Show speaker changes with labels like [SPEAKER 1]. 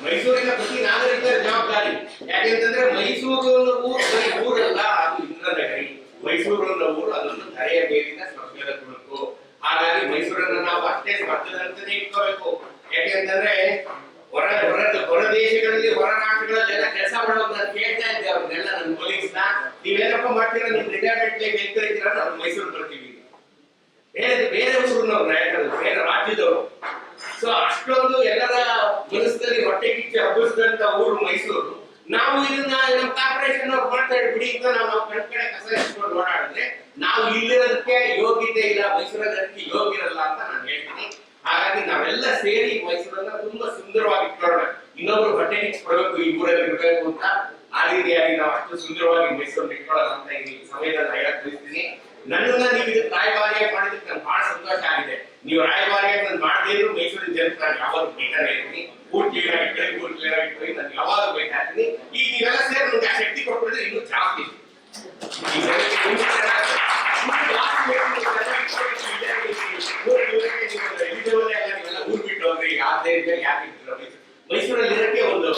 [SPEAKER 1] ಮೈಸೂರಿನ ಪ್ರತಿ ನಾಗರಿಕರ ಜವಾಬ್ದಾರಿ. ಯಾಕೆಂತಂದ್ರೆ ಮೈಸೂರು ಅನ್ನೋ ಊರಲ್ಲ, ಅದು ಇಂದ್ರದ ಗೈ. ಮೈಸೂರು ಅನ್ನೋ ಊರು ಅದೊಂದು ಧರೆಯ ಮೇಲಿನ ಸ್ವರ್ಗದ ತುಣುಕು. ಹಾಗಾಗಿ ಮೈಸೂರನ್ನ ನಾವು ಅಷ್ಟೇ ಸ್ವರ್ಗದಂತಾನೆ ಇಟ್ಕೋಬೇಕು. ಯಾಕೆಂತಂದ್ರೆ ಹೊರ ದೇಶಗಳಲ್ಲಿ, ಹೊರ ರಾಷ್ಟ್ರಗಳಲ್ಲೆಲ್ಲ ಕೆಲಸ ಮಾಡೋದು ನಾನು ಕೇಳ್ತಾ ಇದ್ದೆ ಅವ್ರನ್ನೆಲ್ಲ, ನನ್ನ ಕೊಲೀಗ್ಸ್ ನ, ನೀವೇನಪ್ಪ ಮಾಡ್ತೀರಾ, ನೀವು ರಿಟೈರ್ಮೆಂಟ್ ಎಲ್ಲಿ ಕರಿತೀರಾ, ನಾವು ಮೈಸೂರು ಬರ್ತೀವಿ. ಬೇರೆ ಊರಿನವ್ರು ನಾಯಕರು, ಬೇರೆ ರಾಜ್ಯದವರು. ಸೊ ಅಷ್ಟೊಂದು ಎಲ್ಲರ ಮನಸ್ಸಿನಲ್ಲಿ ಹೊಟ್ಟೆ ಕಿಚ್ಚು ಹಬ್ಬಿಸಿದಂತ ಊರು ಮೈಸೂರು. ನಾವು ಇದನ್ನ ನಮ್ಮ ಕಾರ್ಪೊರೇಷನ್ ಅವ್ರು ಮಾಡ್ತಾ ಬಿಡಿ ಅಂತ ನಾವು ಕಣ್ ಕಡೆ ಕಸ ಎಸ್ಕೊಂಡು ಓಡಾಡಿದ್ರೆ ನಾವು ಇಲ್ಲಿರೋದಕ್ಕೆ ಯೋಗ್ಯತೆ ಇಲ್ಲ, ಮೈಸೂರಲ್ಲಿ ಯೋಗ್ಯರಲ್ಲ ಅಂತ ನಾನು ಹೇಳ್ತೀನಿ. ಹಾಗಾಗಿ ನಾವೆಲ್ಲ ಸೇರಿ ಮೈಸೂರನ್ನ ತುಂಬಾ ಸುಂದರವಾಗಿ ಇಟ್ಕೊಳ್ಳೋಣ. ಇನ್ನೊಬ್ರು ಹೊಟ್ಟೆ ಕಿಚ್ಕೊಳ್ಬೇಕು, ಈ ಊರಲ್ಲಿ ಇರಬೇಕು ಅಂತ ಆ ರೀತಿಯಾಗಿ ನಾವು ಅಷ್ಟು ಸುಂದರವಾಗಿ ಮೈಸೂರನ್ನ ಇಟ್ಕೊಳ್ಳೋಣ ಅಂತ ಈ ಸಮಯದಲ್ಲಿ ಹೇಳಕ್ ಬಯಸ್ತೀನಿ. ನನ್ನನ್ನ ನೀವು ಇದಕ್ಕೆ ರಾಯಭಾರಿಯಾಗಿ ಮಾಡಿದಕ್ಕೆ ನನ್ಗೆ ಬಹಳ ಸಂತೋಷ ಆಗಿದೆ. ನೀವು ರಾಯಭಾರಿಯಾಗಿ ನಾನು ಮಾಡದೇ ಇದ್ರು ಮೈಸೂರಿನ ಜನತೆ ನಾನು ಯಾವಾಗಲೂ ಬೈತಾನೆ ಇರ್ತೀನಿ. ಊರ್ ಕ್ಲಿಯರ್ ಆಗಿಟ್ಕೊಳ್ಳಿ, ನಾನು ಯಾವಾಗಲೂ ಬೈತಾ ಇರ್ತೀನಿ. ಈಗ ನೀವೆಲ್ಲ ಸೇರಿ ನಮ್ಗೆ ಆ ಶಕ್ತಿ ಕೊಟ್ಬಿಟ್ರೆ ಇನ್ನೂ ಜಾಸ್ತಿ. ಊರ್ ಬಿಟ್ಟು ಹೋದ್ರೆ ಯಾಕೆ ಮೈಸೂರಲ್ಲಿ ಇರಕ್ಕೆ ಒಂದು